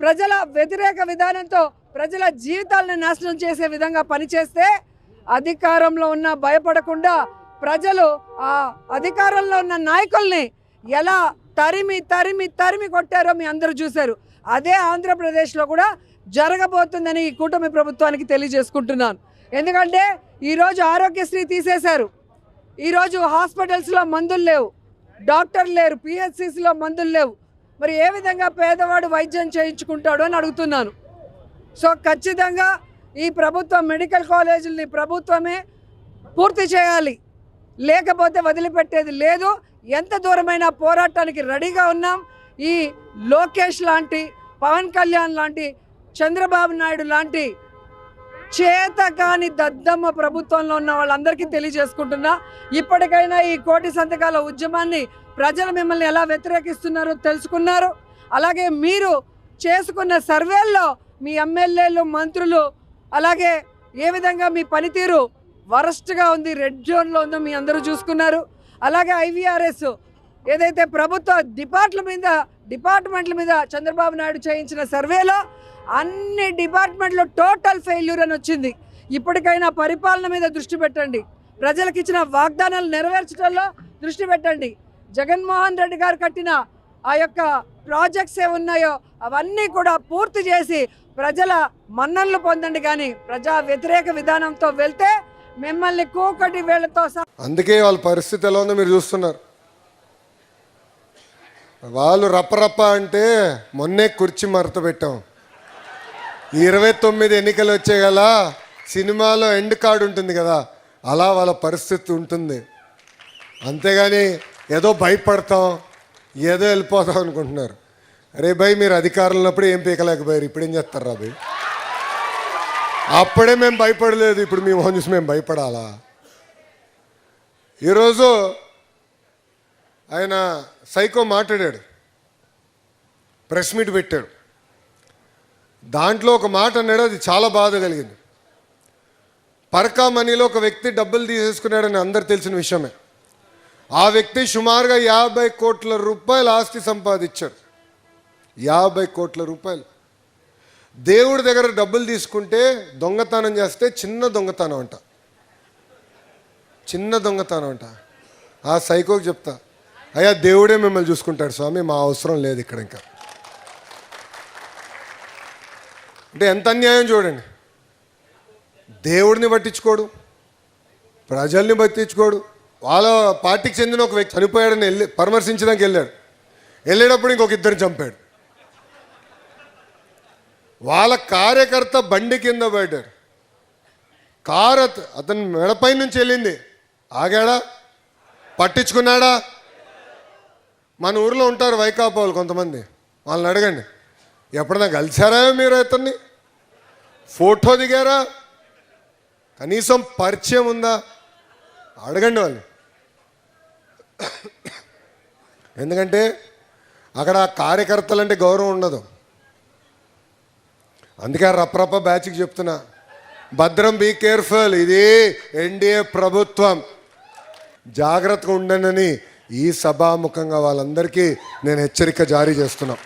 ప్రజల వ్యతిరేక విధానంతో ప్రజల జీవితాలను నాశనం చేసే విధంగా పనిచేస్తే అధికారంలో ఉన్న భయపడకుండా ప్రజలు ఆ అధికారంలో ఉన్న నాయకుల్ని ఎలా తరిమి తరిమి తరిమి కొట్టారో మీ అందరూ చూశారు. అదే ఆంధ్రప్రదేశ్లో కూడా జరగబోతుందని ఈ కూటమి ప్రభుత్వానికి తెలియజేసుకుంటున్నాను. ఎందుకంటే ఈరోజు ఆరోగ్యశ్రీ తీసేశారు. ఈరోజు హాస్పిటల్స్లో మందులు లేవు, డాక్టర్లు లేరు, పిహెచ్సిస్లో మందులు లేవు. మరి ఏ విధంగా పేదవాడు వైద్యం చేయించుకుంటాడు అని అడుగుతున్నాను. సో ఖచ్చితంగా ఈ ప్రభుత్వం మెడికల్ కాలేజీలని ప్రభుత్వమే పూర్తి చేయాలి, లేకపోతే వదిలిపెట్టేది లేదు. ఎంత దూరమైన పోరాటానికి రెడీగా ఉన్నాం. ఈ లోకేష్ లాంటి, పవన్ కళ్యాణ్ లాంటి, చంద్రబాబు నాయుడు లాంటి చేతకాని దద్దమ్మ ప్రభుత్వంలో ఉన్న వాళ్ళందరికీ తెలియజేసుకుంటున్నా, ఇప్పటికైనా ఈ కోటి సంతకాల ఉద్యమాన్ని ప్రజలు మిమ్మల్ని ఎలా వ్యతిరేకిస్తున్నారో తెలుసుకున్నారు. అలాగే మీరు చేసుకున్న సర్వేల్లో మీ ఎమ్మెల్యేలు, మంత్రులు, అలాగే ఏ విధంగా మీ పనితీరు వరస్ట్గా ఉంది, రెడ్ జోన్లో ఉందో మీ అందరూ చూసుకున్నారు. అలాగే ఐవీఆర్ఎస్ ఏదైతే ప్రభుత్వ డిపార్ట్మెంట్ల మీద చంద్రబాబు నాయుడు చేయించిన సర్వేలో అన్ని డిపార్ట్మెంట్లో టోటల్ ఫెయిల్యూర్ అని వచ్చింది. ఇప్పటికైనా పరిపాలన మీద దృష్టి పెట్టండి, ప్రజలకు ఇచ్చిన వాగ్దానాలు నెరవేర్చడంలో దృష్టి పెట్టండి. జగన్మోహన్ రెడ్డి గారు కట్టిన ఆ యొక్క ప్రాజెక్ట్స్ ఏ ఉన్నాయో అవన్నీ కూడా పూర్తి చేసి ప్రజల మన్ననలు పొందండి. కానీ ప్రజా వ్యతిరేక విధానంతో వెళ్తే మిమ్మల్ని కూకటి వేళ్లతో అందుకే వాళ్ళ పరిస్థితి ఎలా ఉందో మీరు చూస్తున్నారు. వాళ్ళు రప్పరప్ప అంటే మొన్నే కుర్చీ మరత పెట్టాం. 29 ఎన్నికలు వచ్చే కదా, సినిమాలో ఎండ్ కార్డు ఉంటుంది కదా, అలా వాళ్ళ పరిస్థితి ఉంటుంది. అంతేగాని ఏదో భయపడతాం, ఏదో వెళ్ళిపోతాం అనుకుంటున్నారు. అరే భయ్, మీరు అధికారంలో ఉన్నప్పుడు ఏం పీకలేకపోయారు, ఇప్పుడు ఏం చేస్తారు రా భయ్? అప్పుడే మేము భయపడలేదు, ఇప్పుడు మీ మొహం చూసి మేము భయపడాలా? ఈరోజు ఆయన సైకో మాట్లాడాడు, ప్రెస్ మీట్ పెట్టాడు. దాంట్లో ఒక మాట అన్నాడు, అది చాలా బాధ కలిగింది. పరకా మనీలో ఒక వ్యక్తి డబ్బులు తీసేసుకున్నాడని అందరు తెలిసిన విషయమే. ఆ వ్యక్తి సుమారుగా 50 కోట్ల రూపాయలు ఆస్తి సంపాదించాడు. 50 కోట్ల రూపాయలు. దేవుడి దగ్గర డబ్బులు తీసుకుంటే దొంగతనం చేస్తే చిన్న దొంగతనం అంట, చిన్న దొంగతనం అంట. ఆ సైకోకి చెప్తా, అయ్యా దేవుడే మిమ్మల్ని చూసుకుంటాడు స్వామి, మా అవసరం లేదు ఇక్కడ. ఇంకా అంటే ఎంత అన్యాయం చూడండి. దేవుడిని పట్టించుకోడు, ప్రజల్ని పట్టించుకోడు. వాళ్ళ పార్టీకి చెందిన ఒక వ్యక్తి చనిపోయాడని పరామర్శించడానికి వెళ్ళేటప్పుడు ఇంకొక ఇద్దరు చంపాడు. వాళ్ళ కార్యకర్త బండి కింద పడ్డారు. కారు అతని మెడపై నుంచి వెళ్ళింది. ఆగాడా? పట్టించుకున్నాడా? మన ఊర్లో ఉంటారు వైకాపా వాళ్ళు కొంతమంది, వాళ్ళని అడగండి, ఎప్పుడన్నా కలిసారా మీరు అతన్ని? ఫోటో దిగారా? కనీసం పరిచయం ఉందా? అడగండి వాళ్ళు. ఎందుకంటే అక్కడ కార్యకర్తలంటే గౌరవం ఉండదు. అందుకే రప్రప్ప బ్యాచ్కి చెప్తున్నా, భద్రం, బీ కేర్ఫుల్, ఇది ఎన్డీఏ ప్రభుత్వం, జాగ్రత్తగా ఉండండి. ఈ సభాముఖంగా వాళ్ళందరికీ నేను హెచ్చరిక జారీ చేస్తున్నా.